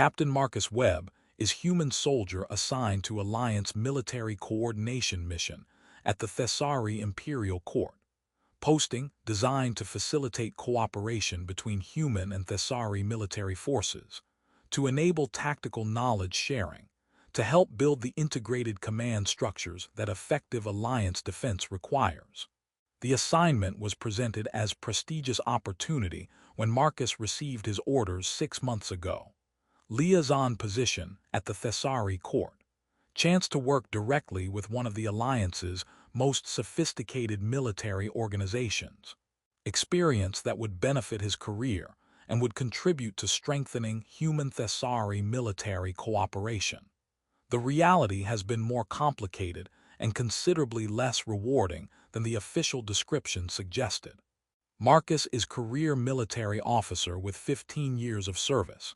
Captain Marcus Webb is human soldier assigned to Alliance Military Coordination Mission at the Thessari Imperial Court. Posting designed to facilitate cooperation between human and Thessari military forces, to enable tactical knowledge sharing, to help build the integrated command structures that effective Alliance defense requires. The assignment was presented as prestigious opportunity when Marcus received his orders 6 months ago. Liaison position at the Thessari court. Chance to work directly with one of the Alliance's most sophisticated military organizations. Experience that would benefit his career and would contribute to strengthening human Thessari military cooperation. The reality has been more complicated and considerably less rewarding than the official description suggested. Marcus is career military officer with 15 years of service.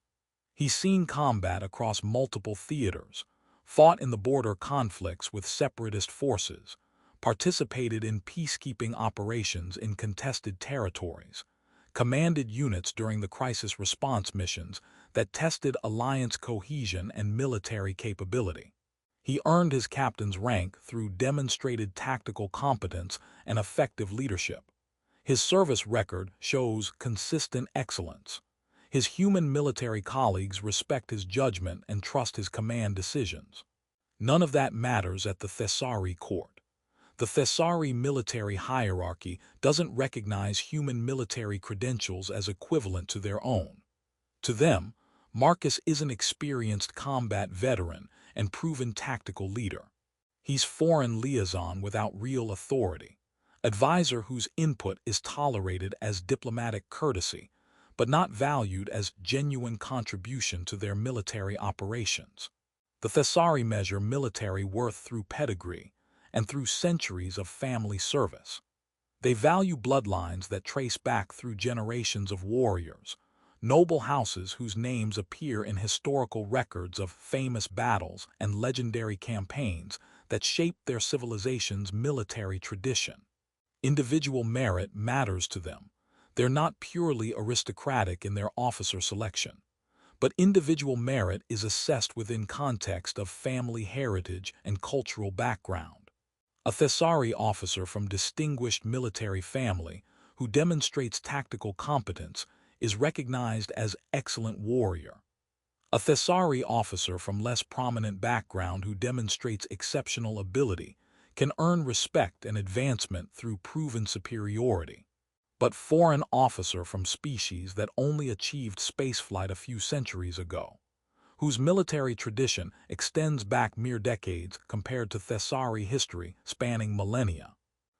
He's seen combat across multiple theaters, fought in the border conflicts with separatist forces, participated in peacekeeping operations in contested territories, commanded units during the crisis response missions that tested Alliance cohesion and military capability. He earned his captain's rank through demonstrated tactical competence and effective leadership. His service record shows consistent excellence. His human military colleagues respect his judgment and trust his command decisions. None of that matters at the Thessari court. The Thessari military hierarchy doesn't recognize human military credentials as equivalent to their own. To them, Marcus is an experienced combat veteran and proven tactical leader. He's foreign liaison without real authority, advisor whose input is tolerated as diplomatic courtesy, but not valued as genuine contribution to their military operations. The Thessari measure military worth through pedigree and through centuries of family service. They value bloodlines that trace back through generations of warriors, noble houses whose names appear in historical records of famous battles and legendary campaigns that shaped their civilization's military tradition. Individual merit matters to them. They're not purely aristocratic in their officer selection, but individual merit is assessed within context of family heritage and cultural background. A Thessari officer from distinguished military family who demonstrates tactical competence is recognized as excellent warrior. A Thessari officer from less prominent background who demonstrates exceptional ability can earn respect and advancement through proven superiority. But foreign officer from species that only achieved spaceflight a few centuries ago, whose military tradition extends back mere decades compared to Thessari history spanning millennia,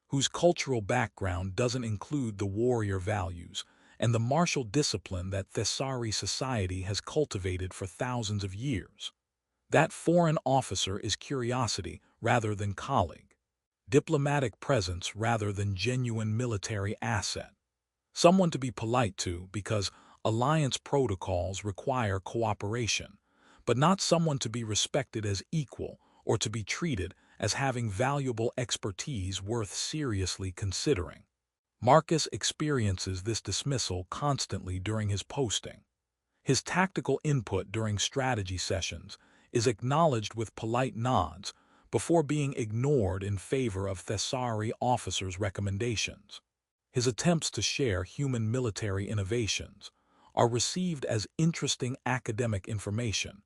whose cultural background doesn't include the warrior values and the martial discipline that Thessari society has cultivated for thousands of years. That foreign officer is curiosity rather than colleague, diplomatic presence rather than genuine military asset, someone to be polite to because Alliance protocols require cooperation, but not someone to be respected as equal or to be treated as having valuable expertise worth seriously considering. Marcus experiences this dismissal constantly during his posting. His tactical input during strategy sessions is acknowledged with polite nods before being ignored in favor of Thessari officers' recommendations. His attempts to share human military innovations are received as interesting academic information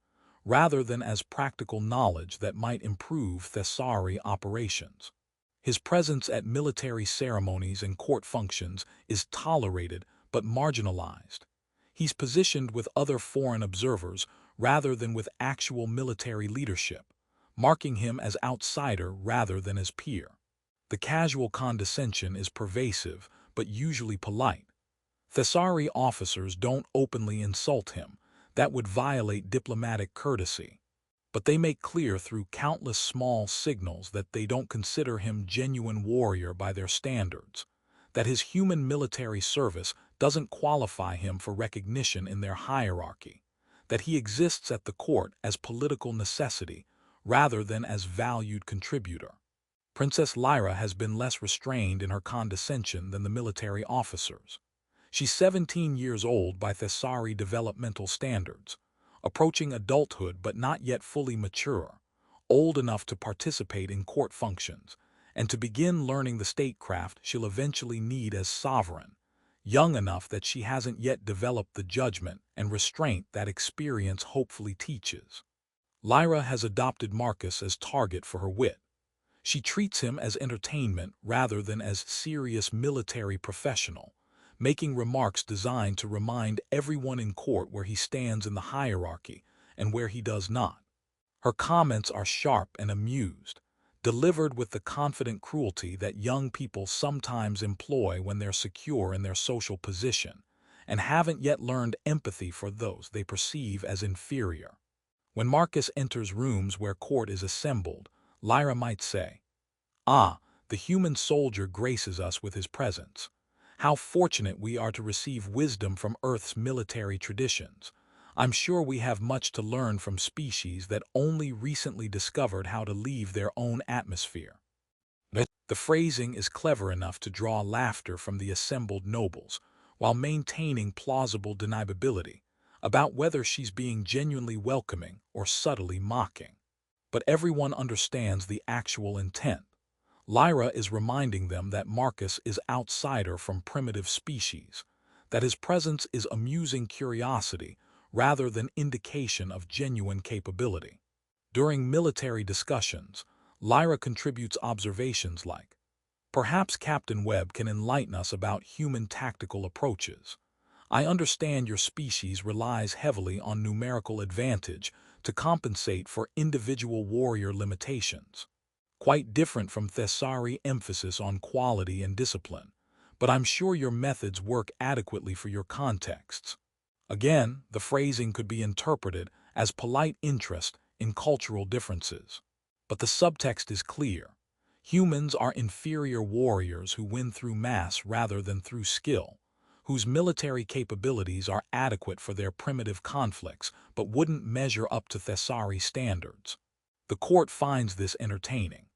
rather than as practical knowledge that might improve Thessari operations. His presence at military ceremonies and court functions is tolerated but marginalized. He's positioned with other foreign observers rather than with actual military leadership, marking him as outsider rather than as peer. The casual condescension is pervasive but usually polite. Thessari officers don't openly insult him. That would violate diplomatic courtesy. But they make clear through countless small signals that they don't consider him genuine warrior by their standards, that his human military service doesn't qualify him for recognition in their hierarchy, that he exists at the court as political necessity rather than as valued contributor. Princess Lyra has been less restrained in her condescension than the military officers. She's 17 years old by Thessari developmental standards, approaching adulthood but not yet fully mature, old enough to participate in court functions, and to begin learning the statecraft she'll eventually need as sovereign, young enough that she hasn't yet developed the judgment and restraint that experience hopefully teaches. Lyra has adopted Marcus as target for her wit. She treats him as entertainment rather than as serious military professional, making remarks designed to remind everyone in court where he stands in the hierarchy and where he does not. Her comments are sharp and amused, delivered with the confident cruelty that young people sometimes employ when they're secure in their social position and haven't yet learned empathy for those they perceive as inferior. When Marcus enters rooms where court is assembled, Lyra might say, "Ah, the human soldier graces us with his presence. How fortunate we are to receive wisdom from Earth's military traditions. I'm sure we have much to learn from species that only recently discovered how to leave their own atmosphere." The phrasing is clever enough to draw laughter from the assembled nobles, while maintaining plausible deniability about whether she's being genuinely welcoming or subtly mocking. But everyone understands the actual intent. Lyra is reminding them that Marcus is outsider from primitive species, that his presence is amusing curiosity rather than indication of genuine capability. During military discussions, Lyra contributes observations like, "Perhaps Captain Webb can enlighten us about human tactical approaches. I understand your species relies heavily on numerical advantage to compensate for individual warrior limitations. Quite different from Thessari emphasis on quality and discipline, but I'm sure your methods work adequately for your contexts." Again, the phrasing could be interpreted as polite interest in cultural differences. But the subtext is clear. Humans are inferior warriors who win through mass rather than through skill, whose military capabilities are adequate for their primitive conflicts but wouldn't measure up to Thessari standards. The court finds this entertaining.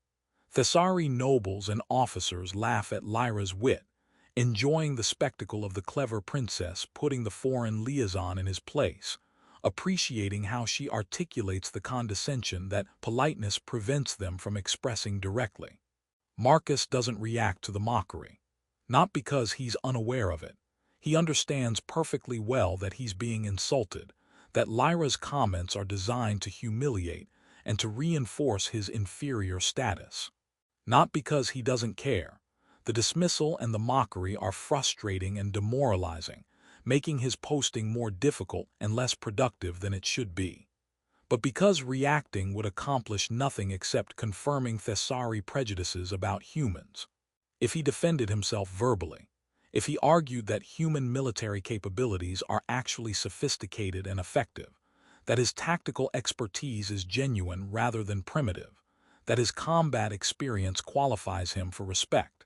Thessari nobles and officers laugh at Lyra's wit, enjoying the spectacle of the clever princess putting the foreign liaison in his place, appreciating how she articulates the condescension that politeness prevents them from expressing directly. Marcus doesn't react to the mockery, not because he's unaware of it. He understands perfectly well that he's being insulted, that Lyra's comments are designed to humiliate and to reinforce his inferior status. Not because he doesn't care. The dismissal and the mockery are frustrating and demoralizing, making his posting more difficult and less productive than it should be. But because reacting would accomplish nothing except confirming Thessari prejudices about humans. If he defended himself verbally, if he argued that human military capabilities are actually sophisticated and effective, that his tactical expertise is genuine rather than primitive, that his combat experience qualifies him for respect,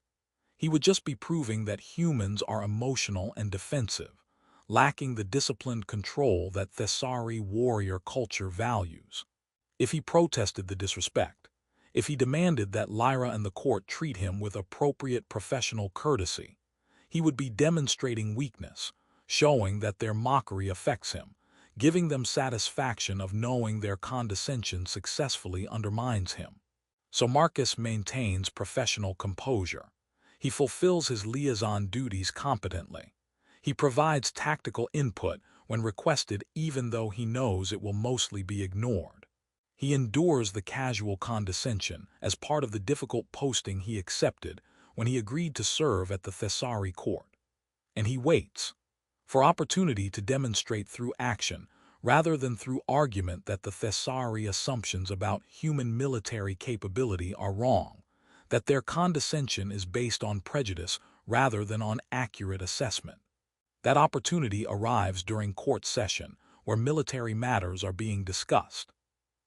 he would just be proving that humans are emotional and defensive, lacking the disciplined control that Thessari warrior culture values. If he protested the disrespect, if he demanded that Lyra and the court treat him with appropriate professional courtesy, he would be demonstrating weakness, showing that their mockery affects him, giving them satisfaction of knowing their condescension successfully undermines him. So Marcus maintains professional composure. He fulfills his liaison duties competently. He provides tactical input when requested even though he knows it will mostly be ignored. He endures the casual condescension as part of the difficult posting he accepted when he agreed to serve at the Thessari court. And he waits for opportunity to demonstrate through action rather than through argument that the Thessari assumptions about human military capability are wrong, that their condescension is based on prejudice rather than on accurate assessment. That opportunity arrives during court session, where military matters are being discussed.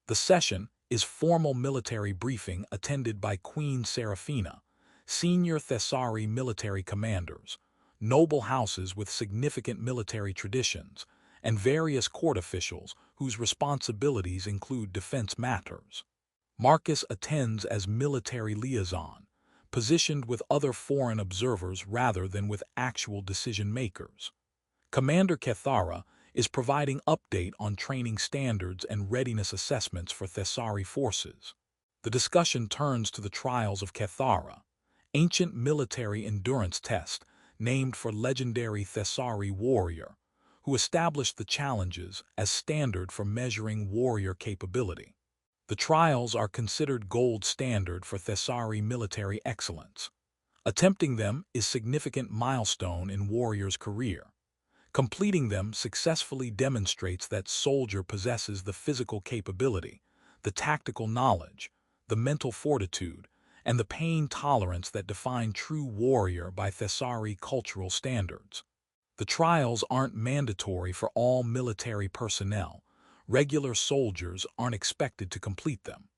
The session is formal military briefing attended by Queen Seraphina, senior Thessari military commanders, noble houses with significant military traditions, and various court officials whose responsibilities include defense matters. Marcus attends as military liaison, positioned with other foreign observers rather than with actual decision-makers. Commander Kethara is providing update on training standards and readiness assessments for Thessari forces. The discussion turns to the trials of Cathara, ancient military endurance test named for legendary Thessari warrior, who established the challenges as standard for measuring warrior capability. The trials are considered gold standard for Thessari military excellence. Attempting them is significant milestone in warrior's career. Completing them successfully demonstrates that soldier possesses the physical capability, the tactical knowledge, the mental fortitude, and the pain tolerance that define true warrior by Thessari cultural standards. The trials aren't mandatory for all military personnel. Regular soldiers aren't expected to complete them.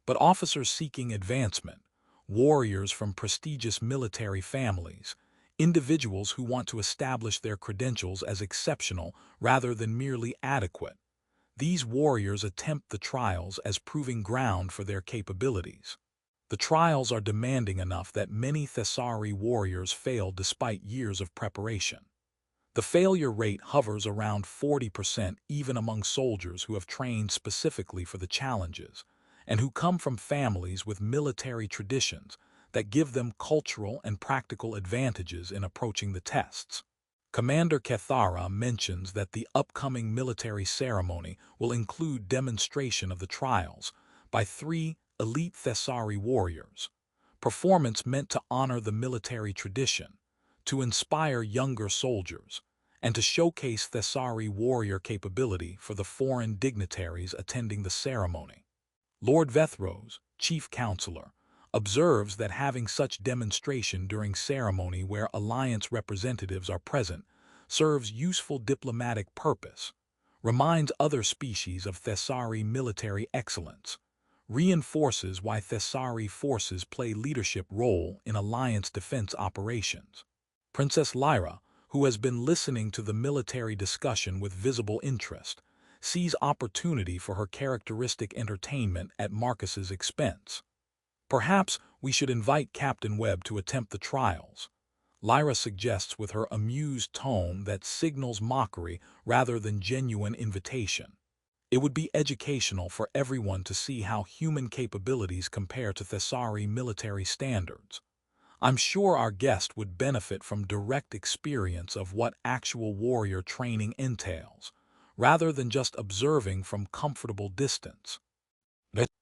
But officers seeking advancement, warriors from prestigious military families, individuals who want to establish their credentials as exceptional rather than merely adequate, these warriors attempt the trials as proving ground for their capabilities. The trials are demanding enough that many Thessari warriors fail despite years of preparation. The failure rate hovers around 40% even among soldiers who have trained specifically for the challenges and who come from families with military traditions that give them cultural and practical advantages in approaching the tests. Commander Cathara mentions that the upcoming military ceremony will include demonstration of the trials by 3 elite Thessari warriors, performance meant to honor the military tradition, to inspire younger soldiers, and to showcase Thessari warrior capability for the foreign dignitaries attending the ceremony. Lord Vethros, chief counselor, observes that having such demonstration during ceremony where alliance representatives are present serves useful diplomatic purpose, reminds other species of Thessari military excellence, reinforces why Thessari forces play leadership role in alliance defense operations. Princess Lyra, who has been listening to the military discussion with visible interest, sees opportunity for her characteristic entertainment at Marcus's expense. Perhaps we should invite Captain Webb to attempt the trials, Lyra suggests with her amused tone that signals mockery rather than genuine invitation. It would be educational for everyone to see how human capabilities compare to Thessari military standards. I'm sure our guest would benefit from direct experience of what actual warrior training entails, rather than just observing from comfortable distance.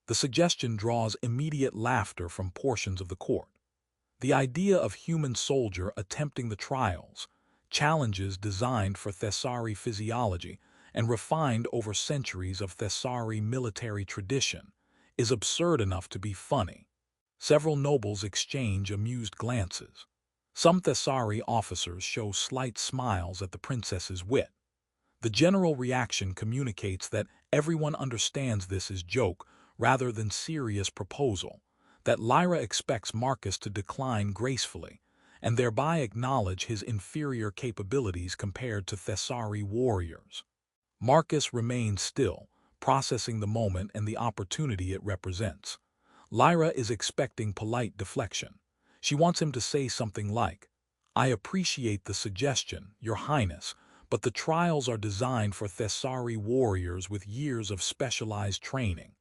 The suggestion draws immediate laughter from portions of the court. The idea of human soldier attempting the trials, challenges designed for Thessari physiology and refined over centuries of Thessari military tradition, is absurd enough to be funny. Several nobles exchange amused glances. Some Thessari officers show slight smiles at the princess's wit. The general reaction communicates that everyone understands this as joke rather than serious proposal, that Lyra expects Marcus to decline gracefully, and thereby acknowledge his inferior capabilities compared to Thessari warriors. Marcus remains still, processing the moment and the opportunity it represents. Lyra is expecting polite deflection. She wants him to say something like, "I appreciate the suggestion, Your Highness, but the trials are designed for Thessari warriors with years of specialized training.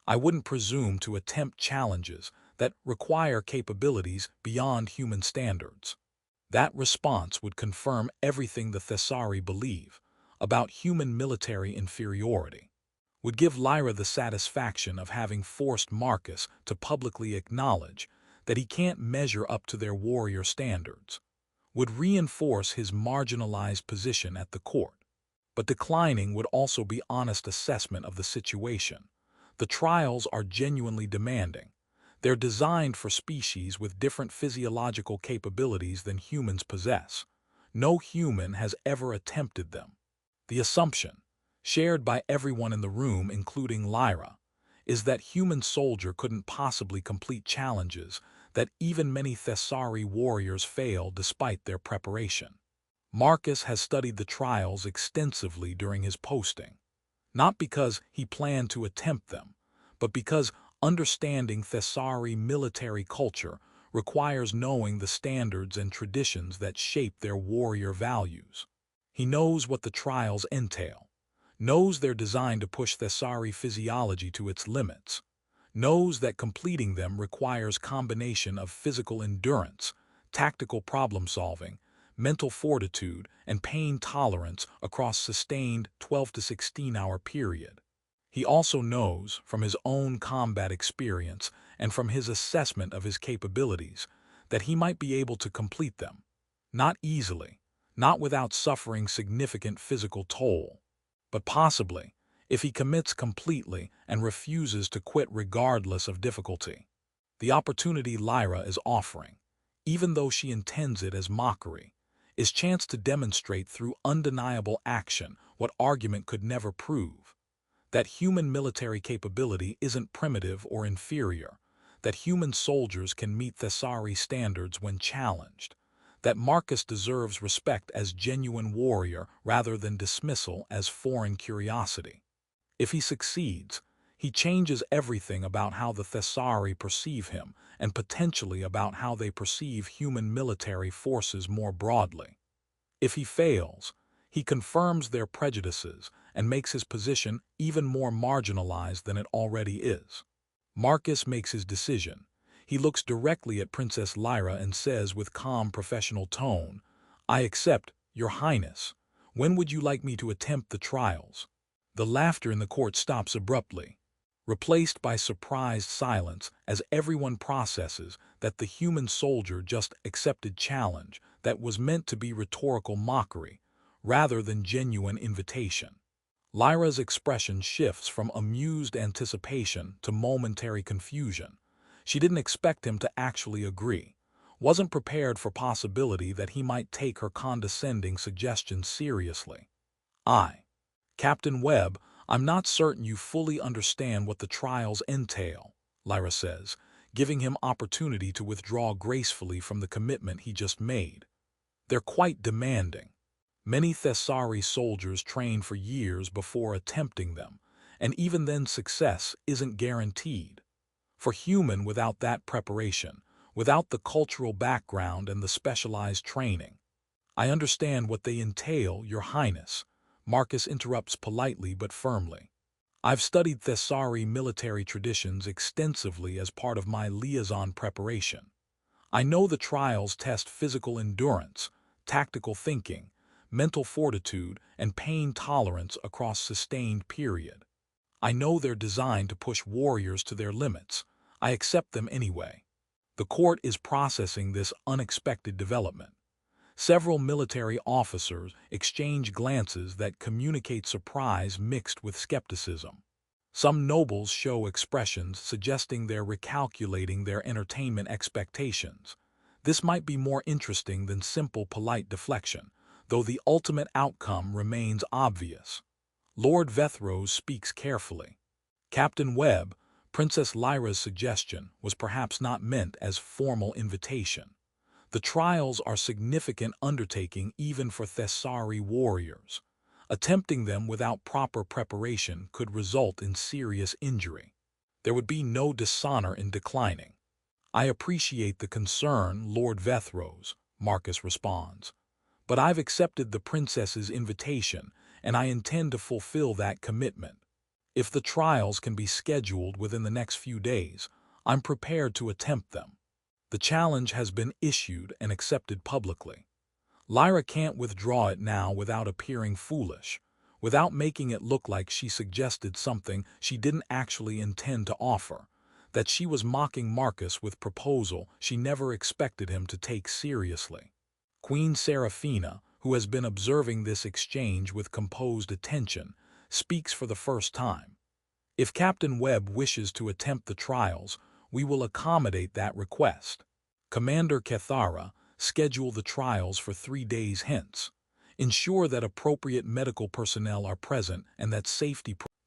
I wouldn't presume to attempt challenges that require capabilities beyond human standards." That response would confirm everything the Thessari believe about human military inferiority, would give Lyra the satisfaction of having forced Marcus to publicly acknowledge that he can't measure up to their warrior standards, would reinforce his marginalized position at the court. But declining would also be honest assessment of the situation. The trials are genuinely demanding. They're designed for species with different physiological capabilities than humans possess. No human has ever attempted them. The assumption, shared by everyone in the room including Lyra, is that human soldier couldn't possibly complete challenges that even many Thessari warriors fail despite their preparation. Marcus has studied the trials extensively during his posting, not because he planned to attempt them, but because understanding Thessari military culture requires knowing the standards and traditions that shape their warrior values. He knows what the trials entail, knows they're designed to push Thessari physiology to its limits, knows that completing them requires combination of physical endurance, tactical problem-solving, mental fortitude, and pain tolerance across sustained 12 to 16-hour period. He also knows, from his own combat experience and from his assessment of his capabilities, that he might be able to complete them. Not easily, not without suffering significant physical toll, but possibly, if he commits completely and refuses to quit regardless of difficulty. The opportunity Lyra is offering, even though she intends it as mockery, is chance to demonstrate through undeniable action what argument could never prove. That human military capability isn't primitive or inferior, that human soldiers can meet Thessari standards when challenged, that Marcus deserves respect as genuine warrior rather than dismissal as foreign curiosity. If he succeeds, he changes everything about how the Thessari perceive him and potentially about how they perceive human military forces more broadly. If he fails, he confirms their prejudices and makes his position even more marginalized than it already is. Marcus makes his decision. He looks directly at Princess Lyra and says with calm professional tone, "I accept, Your Highness. When would you like me to attempt the trials?" The laughter in the court stops abruptly, replaced by surprised silence as everyone processes that the human soldier just accepted challenge that was meant to be rhetorical mockery, rather than genuine invitation. Lyra's expression shifts from amused anticipation to momentary confusion. She didn't expect him to actually agree, wasn't prepared for possibility that he might take her condescending suggestion seriously. Captain Webb, I'm not certain you fully understand what the trials entail, Lyra says, giving him opportunity to withdraw gracefully from the commitment he just made. They're quite demanding. Many Thessari soldiers train for years before attempting them, and even then success isn't guaranteed. For human without that preparation, without the cultural background and the specialized training. I understand what they entail, Your Highness, Marcus interrupts politely but firmly. I've studied Thessari military traditions extensively as part of my liaison preparation. I know the trials test physical endurance, tactical thinking, mental fortitude, and pain tolerance across sustained period. I know they're designed to push warriors to their limits. I accept them anyway. The court is processing this unexpected development. Several military officers exchange glances that communicate surprise mixed with skepticism. Some nobles show expressions suggesting they're recalculating their entertainment expectations. This might be more interesting than simple polite deflection, though the ultimate outcome remains obvious. Lord Vethros speaks carefully. Captain Webb, Princess Lyra's suggestion was perhaps not meant as formal invitation. The trials are significant undertaking even for Thessari warriors. Attempting them without proper preparation could result in serious injury. There would be no dishonor in declining. I appreciate the concern, Lord Vethros, Marcus responds. But I've accepted the princess's invitation, and I intend to fulfill that commitment. If the trials can be scheduled within the next few days, I'm prepared to attempt them. The challenge has been issued and accepted publicly. Lyra can't withdraw it now without appearing foolish, without making it look like she suggested something she didn't actually intend to offer, that she was mocking Marcus with proposal she never expected him to take seriously. Queen Seraphina, who has been observing this exchange with composed attention, speaks for the first time. If Captain Webb wishes to attempt the trials, we will accommodate that request. Commander Kethara, schedule the trials for 3 days hence. Ensure that appropriate medical personnel are present and that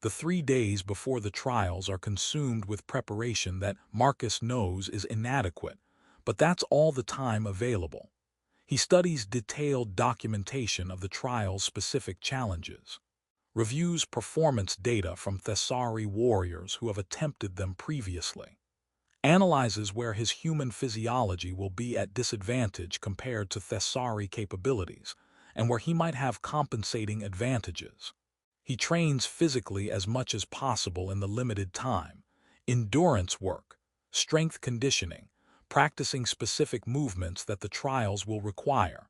the 3 days before the trials are consumed with preparation that Marcus knows is inadequate, but that's all the time available. He studies detailed documentation of the trial's specific challenges, reviews performance data from Thessari warriors who have attempted them previously, analyzes where his human physiology will be at disadvantage compared to Thessari capabilities, and where he might have compensating advantages. He trains physically as much as possible in the limited time. Endurance work, strength conditioning, practicing specific movements that the trials will require.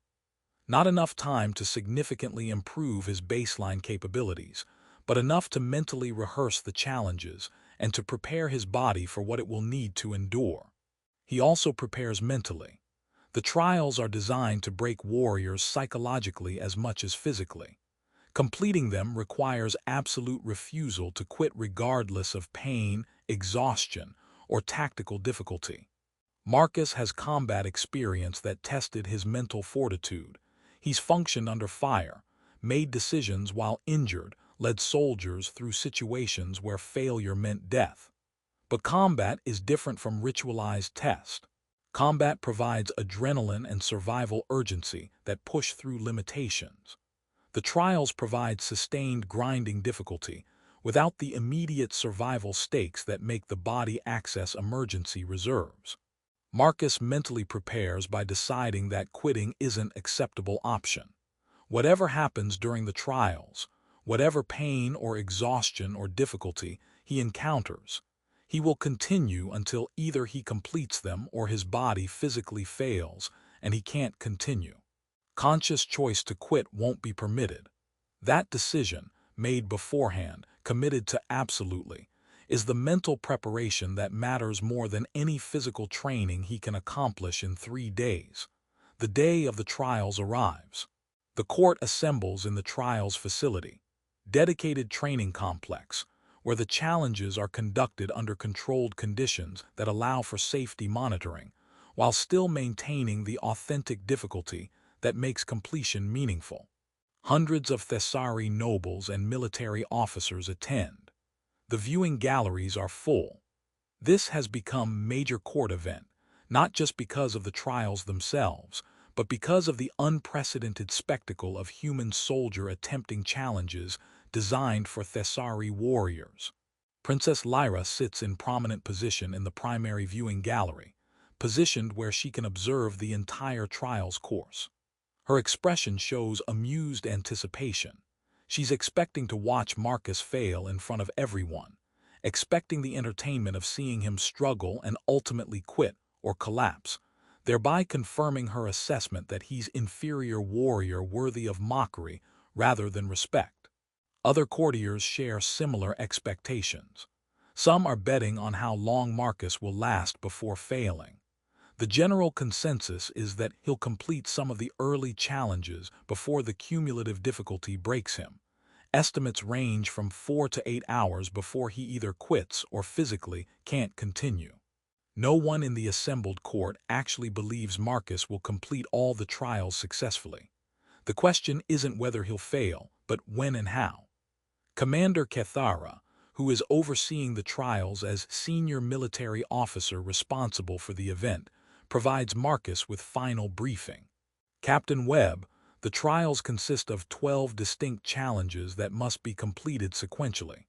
Not enough time to significantly improve his baseline capabilities, but enough to mentally rehearse the challenges and to prepare his body for what it will need to endure. He also prepares mentally. The trials are designed to break warriors psychologically as much as physically. Completing them requires absolute refusal to quit regardless of pain, exhaustion, or tactical difficulty. Marcus has combat experience that tested his mental fortitude. He's functioned under fire, made decisions while injured, led soldiers through situations where failure meant death. But combat is different from ritualized test. Combat provides adrenaline and survival urgency that push through limitations. The trials provide sustained grinding difficulty without the immediate survival stakes that make the body access emergency reserves. Marcus mentally prepares by deciding that quitting isn't an acceptable option. Whatever happens during the trials, whatever pain or exhaustion or difficulty he encounters, he will continue until either he completes them or his body physically fails and he can't continue. Conscious choice to quit won't be permitted. That decision, made beforehand, committed to absolutely, is the mental preparation that matters more than any physical training he can accomplish in 3 days. The day of the trials arrives. The court assembles in the trials facility, dedicated training complex, where the challenges are conducted under controlled conditions that allow for safety monitoring, while still maintaining the authentic difficulty that makes completion meaningful. Hundreds of Thessari nobles and military officers attend. The viewing galleries are full. This has become a major court event, not just because of the trials themselves, but because of the unprecedented spectacle of human soldier attempting challenges designed for Thessari warriors. Princess Lyra sits in prominent position in the primary viewing gallery, positioned where she can observe the entire trials course. Her expression shows amused anticipation. She's expecting to watch Marcus fail in front of everyone, expecting the entertainment of seeing him struggle and ultimately quit or collapse, thereby confirming her assessment that he's inferior warrior worthy of mockery rather than respect. Other courtiers share similar expectations. Some are betting on how long Marcus will last before failing. The general consensus is that he'll complete some of the early challenges before the cumulative difficulty breaks him. Estimates range from 4 to 8 hours before he either quits or physically can't continue. No one in the assembled court actually believes Marcus will complete all the trials successfully. The question isn't whether he'll fail, but when and how. Commander Kethara, who is overseeing the trials as senior military officer responsible for the event, provides Marcus with final briefing. Captain Webb, the trials consist of 12 distinct challenges that must be completed sequentially.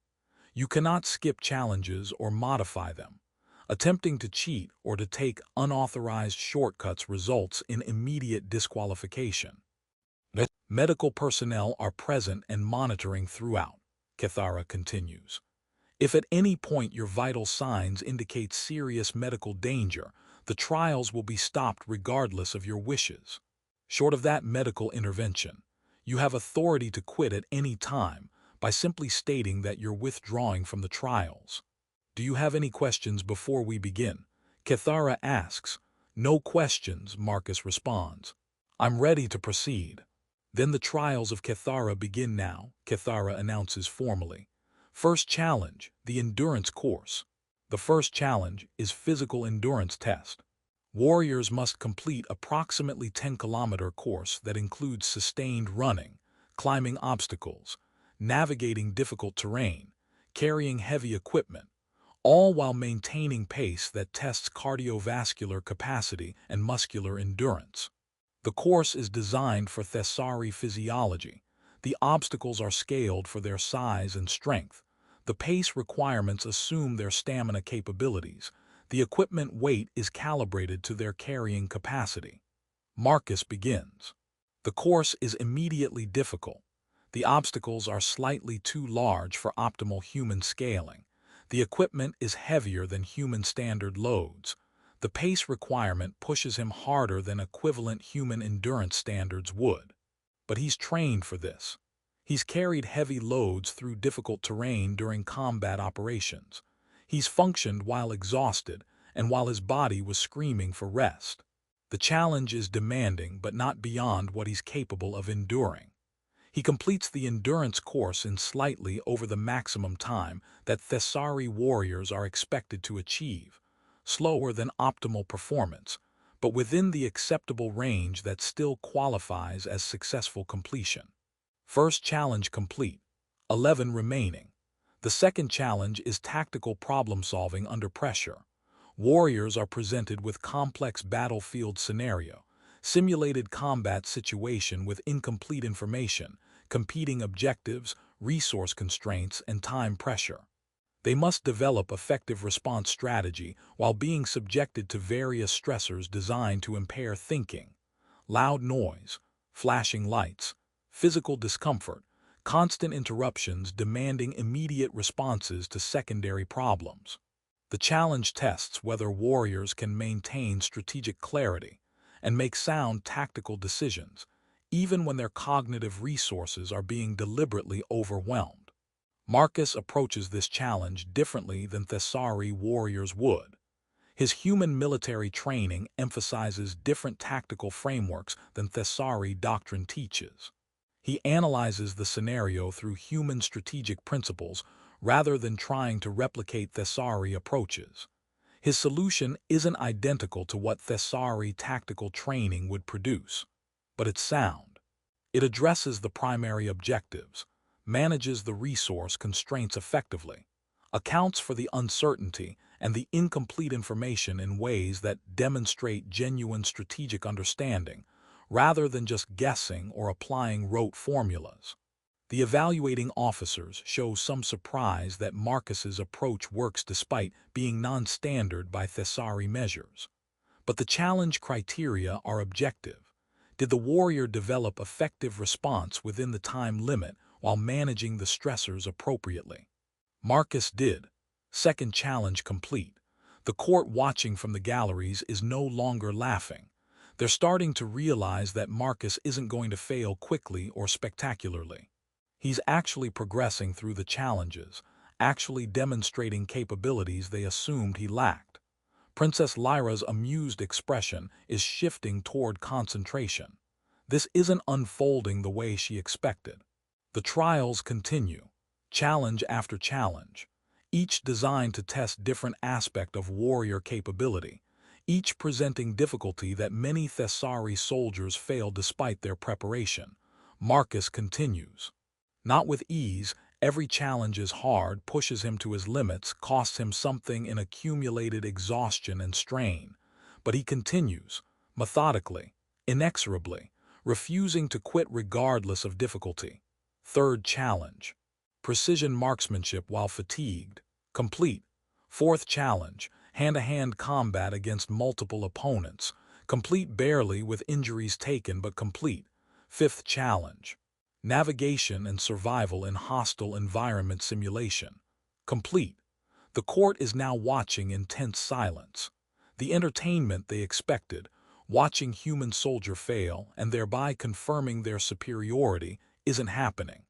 You cannot skip challenges or modify them. Attempting to cheat or to take unauthorized shortcuts results in immediate disqualification. Medical personnel are present and monitoring throughout, Kethara continues. If at any point your vital signs indicate serious medical danger, the trials will be stopped regardless of your wishes. Short of that medical intervention, you have authority to quit at any time by simply stating that you're withdrawing from the trials. Do you have any questions before we begin? Kethara asks. No questions, Marcus responds. I'm ready to proceed. Then the trials of Kethara begin now, Kethara announces formally. First challenge, the endurance course. The first challenge is physical endurance test. Warriors must complete approximately 10-kilometer course that includes sustained running, climbing obstacles, navigating difficult terrain, carrying heavy equipment, all while maintaining pace that tests cardiovascular capacity and muscular endurance. The course is designed for Thessari physiology. The obstacles are scaled for their size and strength. The pace requirements assume their stamina capabilities. The equipment weight is calibrated to their carrying capacity. Marcus begins. The course is immediately difficult. The obstacles are slightly too large for optimal human scaling. The equipment is heavier than human standard loads. The pace requirement pushes him harder than equivalent human endurance standards would. But he's trained for this. He's carried heavy loads through difficult terrain during combat operations. He's functioned while exhausted and while his body was screaming for rest. The challenge is demanding but not beyond what he's capable of enduring. He completes the endurance course in slightly over the maximum time that Thessari warriors are expected to achieve, slower than optimal performance, but within the acceptable range that still qualifies as successful completion. First challenge complete, 11 remaining. The second challenge is tactical problem-solving under pressure. Warriors are presented with complex battlefield scenario, simulated combat situation with incomplete information, competing objectives, resource constraints, and time pressure. They must develop effective response strategy while being subjected to various stressors designed to impair thinking. Loud noise, flashing lights, physical discomfort, constant interruptions demanding immediate responses to secondary problems. The challenge tests whether warriors can maintain strategic clarity and make sound tactical decisions, even when their cognitive resources are being deliberately overwhelmed. Marcus approaches this challenge differently than Thessari warriors would. His human military training emphasizes different tactical frameworks than Thessari doctrine teaches. He analyzes the scenario through human strategic principles rather than trying to replicate Thessari approaches. His solution isn't identical to what Thessari tactical training would produce, but it's sound. It addresses the primary objectives, manages the resource constraints effectively, accounts for the uncertainty and the incomplete information in ways that demonstrate genuine strategic understanding, rather than just guessing or applying rote formulas. The evaluating officers show some surprise that Marcus's approach works despite being non-standard by Thessari measures. But the challenge criteria are objective. Did the warrior develop effective response within the time limit while managing the stressors appropriately? Marcus did. Second challenge complete. The court watching from the galleries is no longer laughing. They're starting to realize that Marcus isn't going to fail quickly or spectacularly. He's actually progressing through the challenges, actually demonstrating capabilities they assumed he lacked. Princess Lyra's amused expression is shifting toward concentration. This isn't unfolding the way she expected. The trials continue, challenge after challenge, each designed to test different aspect of warrior capability, each presenting difficulty that many Thessari soldiers fail despite their preparation. Marcus continues. Not with ease, every challenge is hard, pushes him to his limits, costs him something in accumulated exhaustion and strain. But he continues, methodically, inexorably, refusing to quit regardless of difficulty. Third challenge. Precision marksmanship while fatigued. Complete. Fourth challenge. Hand-to-hand combat against multiple opponents. Complete barely with injuries taken but complete. Fifth challenge. Navigation and survival in hostile environment simulation. Complete. The court is now watching in tense silence. The entertainment they expected, watching human soldier fail and thereby confirming their superiority, isn't happening.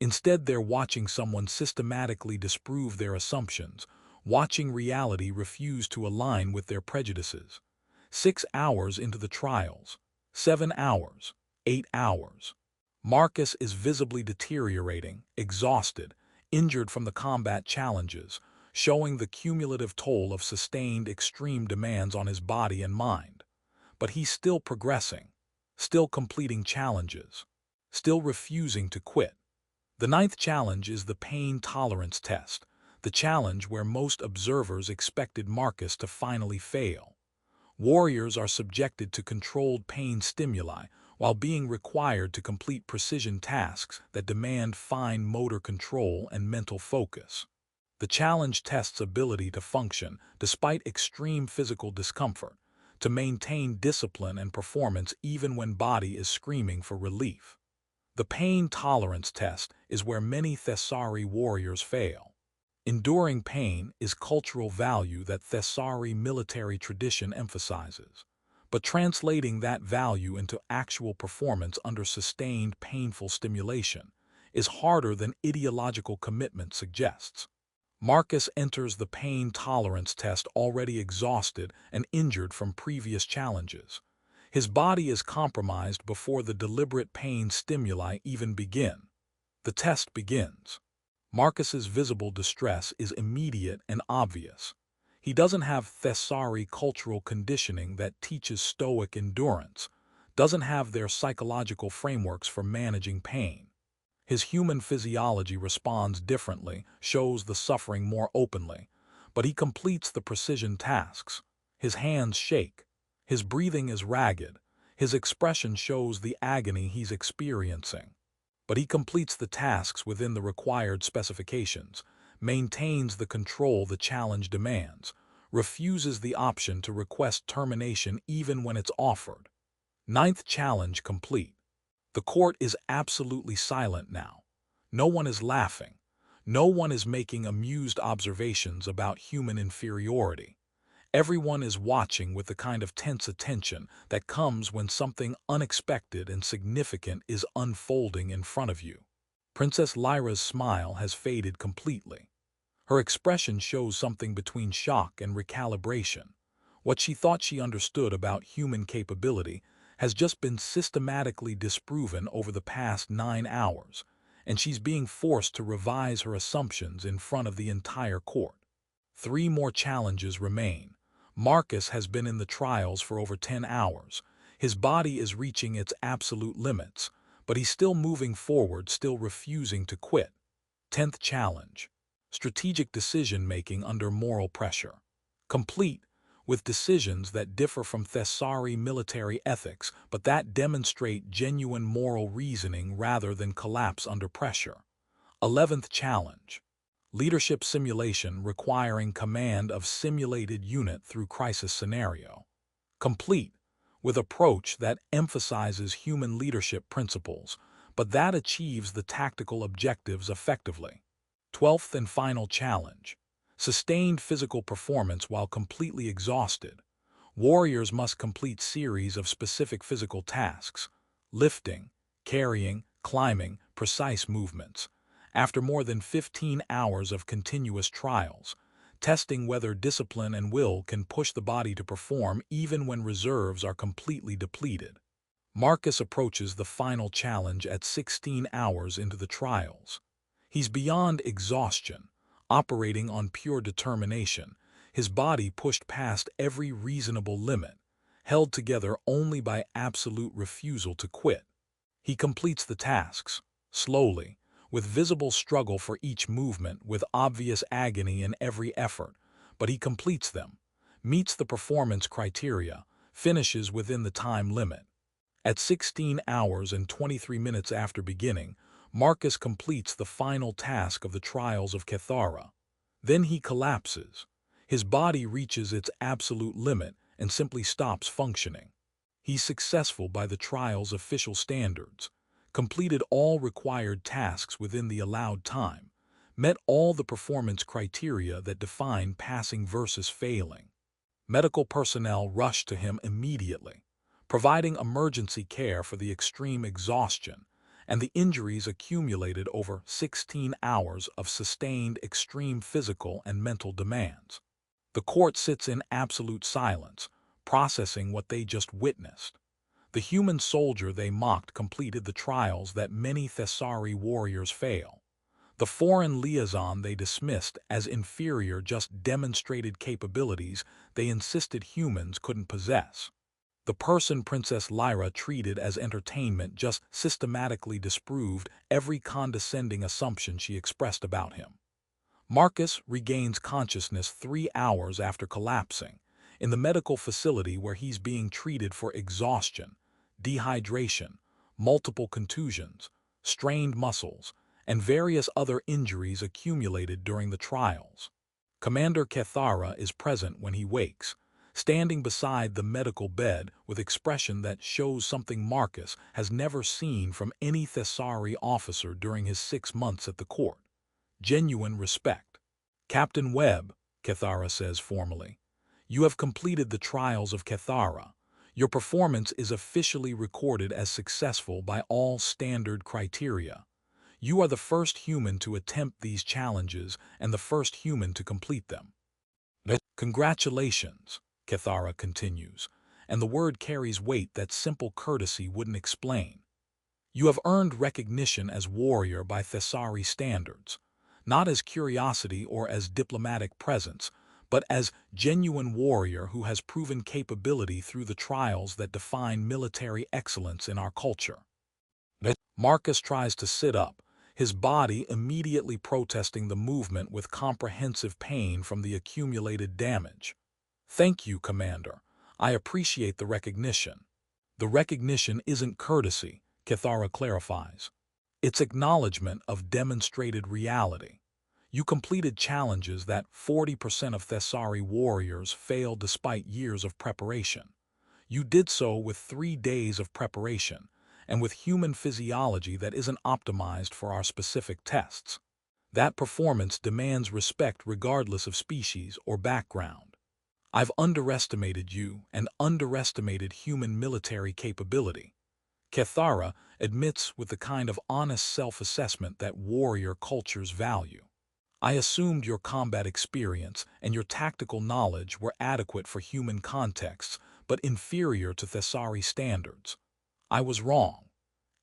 Instead, they're watching someone systematically disprove their assumptions, watching reality refuse to align with their prejudices. 6 hours into the trials. 7 hours. 8 hours. Marcus is visibly deteriorating, exhausted, injured from the combat challenges, showing the cumulative toll of sustained extreme demands on his body and mind. But he's still progressing, still completing challenges, still refusing to quit. The 9th challenge is the pain tolerance test, the challenge where most observers expected Marcus to finally fail. Warriors are subjected to controlled pain stimuli while being required to complete precision tasks that demand fine motor control and mental focus. The challenge tests ability to function despite extreme physical discomfort, to maintain discipline and performance even when body is screaming for relief. The pain tolerance test is where many Thessari warriors fail. Enduring pain is cultural value that Thessari military tradition emphasizes, but translating that value into actual performance under sustained painful stimulation is harder than ideological commitment suggests. Marcus enters the pain tolerance test already exhausted and injured from previous challenges. His body is compromised before the deliberate pain stimuli even begin. The test begins. Marcus's visible distress is immediate and obvious. He doesn't have Thessari cultural conditioning that teaches stoic endurance, doesn't have their psychological frameworks for managing pain. His human physiology responds differently, shows the suffering more openly, but he completes the precision tasks. His hands shake. His breathing is ragged. His expression shows the agony he's experiencing. But he completes the tasks within the required specifications, maintains the control the challenge demands, refuses the option to request termination even when it's offered. Ninth challenge complete. The court is absolutely silent now. No one is laughing. No one is making amused observations about human inferiority. Everyone is watching with the kind of tense attention that comes when something unexpected and significant is unfolding in front of you. Princess Lyra's smile has faded completely. Her expression shows something between shock and recalibration. What she thought she understood about human capability has just been systematically disproven over the past 9 hours, and she's being forced to revise her assumptions in front of the entire court. 3 more challenges remain. Marcus has been in the trials for over 10 hours. His body is reaching its absolute limits, but he's still moving forward, still refusing to quit. 10th challenge. Strategic decision-making under moral pressure. Complete, with decisions that differ from Thessari military ethics, but that demonstrate genuine moral reasoning rather than collapse under pressure. 11th challenge. Leadership simulation requiring command of simulated unit through crisis scenario. Complete, with approach that emphasizes human leadership principles, but that achieves the tactical objectives effectively. 12th and final challenge. Sustained physical performance while completely exhausted. Warriors must complete series of specific physical tasks, lifting, carrying, climbing, precise movements, after more than 15 hours of continuous trials, testing whether discipline and will can push the body to perform even when reserves are completely depleted. Marcus approaches the final challenge at 16 hours into the trials. He's beyond exhaustion, operating on pure determination, his body pushed past every reasonable limit, held together only by absolute refusal to quit. He completes the tasks, slowly, with visible struggle for each movement, with obvious agony in every effort, but he completes them, meets the performance criteria, finishes within the time limit. At 16 hours and 23 minutes after beginning, Marcus completes the final task of the trials of Cathara. Then he collapses. His body reaches its absolute limit and simply stops functioning. He's successful by the trial's official standards, completed all required tasks within the allowed time, met all the performance criteria that define passing versus failing. Medical personnel rush to him immediately, providing emergency care for the extreme exhaustion and the injuries accumulated over 16 hours of sustained extreme physical and mental demands. The court sits in absolute silence, processing what they just witnessed. The human soldier they mocked completed the trials that many Thessari warriors fail. The foreign liaison they dismissed as inferior just demonstrated capabilities they insisted humans couldn't possess. The person Princess Lyra treated as entertainment just systematically disproved every condescending assumption she expressed about him. Marcus regains consciousness 3 hours after collapsing, in the medical facility where he's being treated for exhaustion, dehydration, multiple contusions, strained muscles, and various other injuries accumulated during the trials. Commander Cathara is present when he wakes, standing beside the medical bed with expression that shows something Marcus has never seen from any Thessari officer during his 6 months at the court. Genuine respect. Captain Webb, Cathara says formally, you have completed the trials of Cathara. Your performance is officially recorded as successful by all standard criteria. You are the first human to attempt these challenges and the first human to complete them. Congratulations, Cathara continues, and the word carries weight that simple courtesy wouldn't explain. You have earned recognition as warrior by Thessari standards, not as curiosity or as diplomatic presence, but as genuine warrior who has proven capability through the trials that define military excellence in our culture. Marcus tries to sit up, his body immediately protesting the movement with comprehensive pain from the accumulated damage. Thank you, Commander. I appreciate the recognition. The recognition isn't courtesy, Cathara clarifies. It's acknowledgement of demonstrated reality. You completed challenges that 40% of Thessari warriors failed despite years of preparation. You did so with 3 days of preparation, and with human physiology that isn't optimized for our specific tests. That performance demands respect regardless of species or background. I've underestimated you and underestimated human military capability. Cathara admits with the kind of honest self-assessment that warrior cultures value. I assumed your combat experience and your tactical knowledge were adequate for human contexts, but inferior to Thessari standards. I was wrong.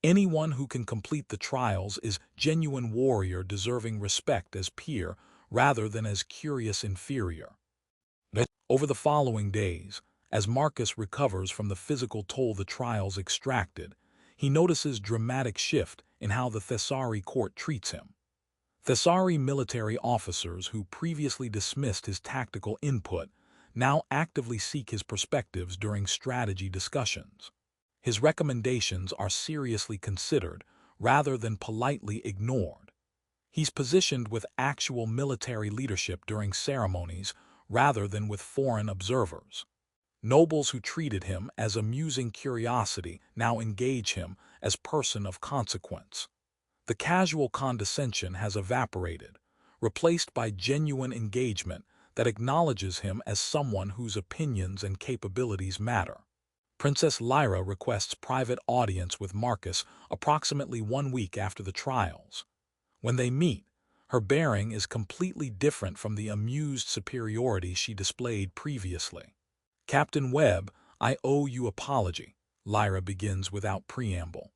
Anyone who can complete the trials is genuine warrior deserving respect as peer rather than as curious inferior. Over the following days, as Marcus recovers from the physical toll the trials extracted, he notices dramatic shift in how the Thessari court treats him. Thessari military officers who previously dismissed his tactical input now actively seek his perspectives during strategy discussions. His recommendations are seriously considered rather than politely ignored. He's positioned with actual military leadership during ceremonies rather than with foreign observers. Nobles who treated him as amusing curiosity now engage him as person of consequence. The casual condescension has evaporated, replaced by genuine engagement that acknowledges him as someone whose opinions and capabilities matter. Princess Lyra requests private audience with Marcus approximately 1 week after the trials. When they meet, her bearing is completely different from the amused superiority she displayed previously. Captain Webb, I owe you apology, Lyra begins without preamble.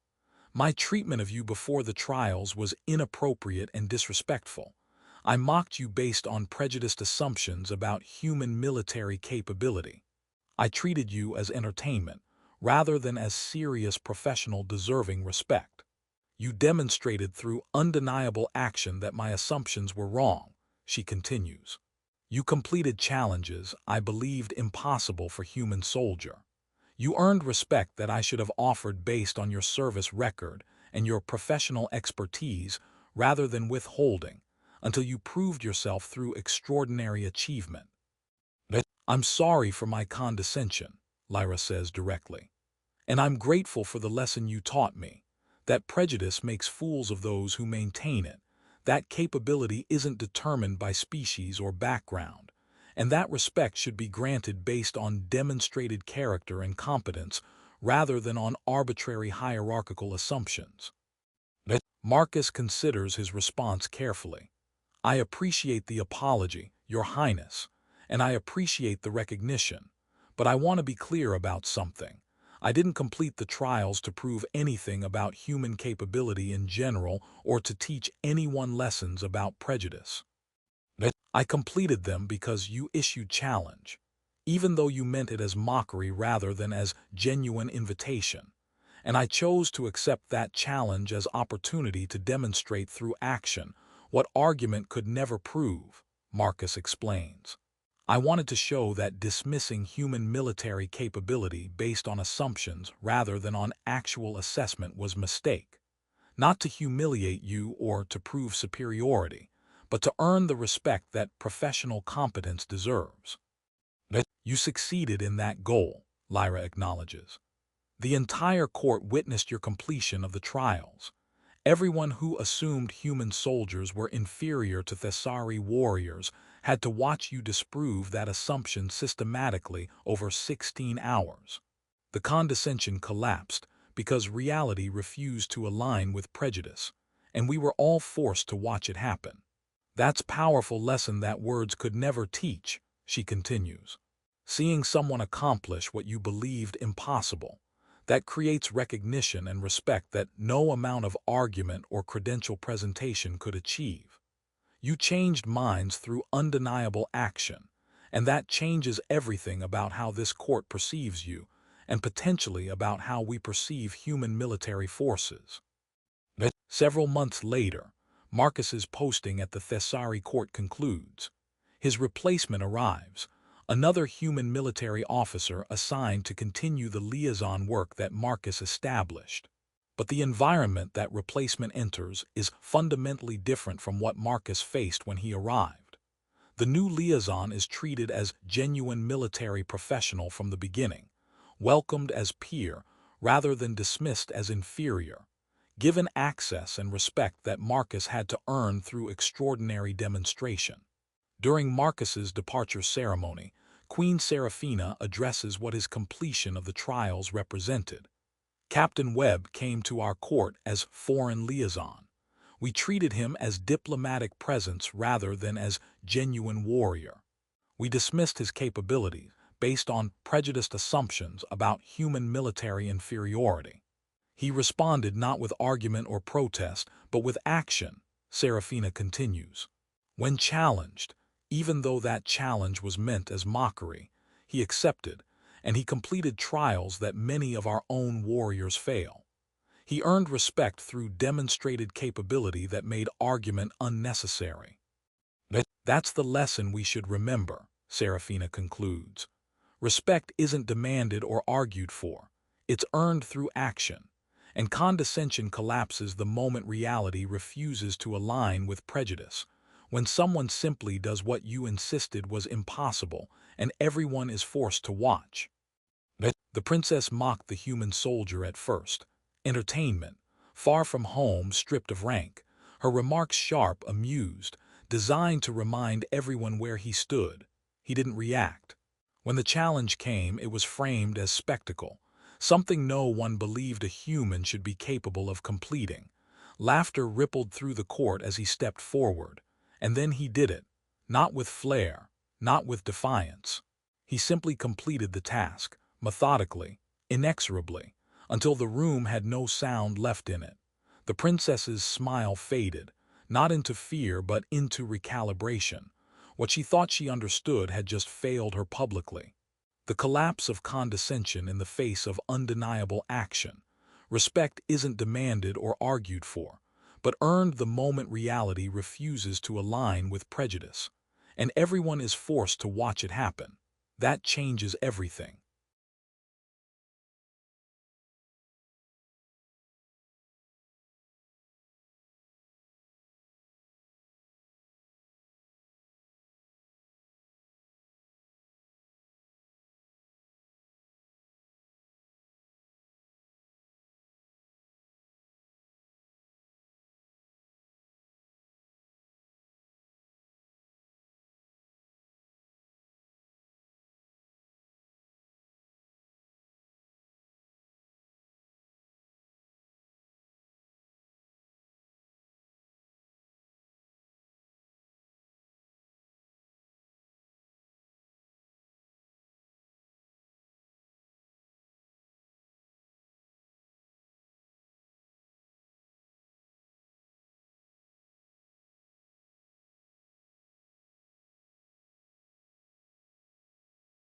My treatment of you before the trials was inappropriate and disrespectful. I mocked you based on prejudiced assumptions about human military capability. I treated you as entertainment, rather than as serious professional deserving respect. You demonstrated through undeniable action that my assumptions were wrong, she continues. You completed challenges I believed impossible for human soldier. You earned respect that I should have offered based on your service record and your professional expertise rather than withholding, until you proved yourself through extraordinary achievement. I'm sorry for my condescension, Lyra says directly. And I'm grateful for the lesson you taught me, that prejudice makes fools of those who maintain it, that capability isn't determined by species or background, and that respect should be granted based on demonstrated character and competence rather than on arbitrary hierarchical assumptions. Marcus considers his response carefully. I appreciate the apology, Your Highness, and I appreciate the recognition, but I want to be clear about something. I didn't complete the trials to prove anything about human capability in general or to teach anyone lessons about prejudice. I completed them because you issued challenge, even though you meant it as mockery rather than as genuine invitation, and I chose to accept that challenge as opportunity to demonstrate through action what argument could never prove, Marcus explains. I wanted to show that dismissing human military capability based on assumptions rather than on actual assessment was a mistake, not to humiliate you or to prove superiority, but to earn the respect that professional competence deserves. You succeeded in that goal, Lyra acknowledges. The entire court witnessed your completion of the trials. Everyone who assumed human soldiers were inferior to Thessari warriors had to watch you disprove that assumption systematically over 16 hours. The condescension collapsed because reality refused to align with prejudice, and we were all forced to watch it happen. That's a powerful lesson that words could never teach, she continues. Seeing someone accomplish what you believed impossible, that creates recognition and respect that no amount of argument or credential presentation could achieve. You changed minds through undeniable action, and that changes everything about how this court perceives you, and potentially about how we perceive human military forces. Several months later, Marcus's posting at the Thessari court concludes. His replacement arrives, another human military officer assigned to continue the liaison work that Marcus established. But the environment that replacement enters is fundamentally different from what Marcus faced when he arrived. The new liaison is treated as genuine military professional from the beginning, welcomed as peer rather than dismissed as inferior, given access and respect that Marcus had to earn through extraordinary demonstration. During Marcus's departure ceremony, Queen Seraphina addresses what his completion of the trials represented. Captain Webb came to our court as foreign liaison. We treated him as diplomatic presence rather than as genuine warrior. We dismissed his capabilities based on prejudiced assumptions about human military inferiority. He responded not with argument or protest, but with action, Seraphina continues. When challenged, even though that challenge was meant as mockery, he accepted, and he completed trials that many of our own warriors fail. He earned respect through demonstrated capability that made argument unnecessary. That's the lesson we should remember, Seraphina concludes. Respect isn't demanded or argued for. It's earned through action, and condescension collapses the moment reality refuses to align with prejudice, when someone simply does what you insisted was impossible and everyone is forced to watch. The princess mocked the human soldier at first. Entertainment, far from home, stripped of rank, her remarks sharp, amused, designed to remind everyone where he stood. He didn't react. When the challenge came, it was framed as spectacle, something no one believed a human should be capable of completing. Laughter rippled through the court as he stepped forward, and then he did it, not with flair, not with defiance. He simply completed the task, methodically, inexorably, until the room had no sound left in it. The princess's smile faded, not into fear but into recalibration. What she thought she understood had just failed her publicly. The collapse of condescension in the face of undeniable action. Respect isn't demanded or argued for, but earned the moment reality refuses to align with prejudice, and everyone is forced to watch it happen. That changes everything.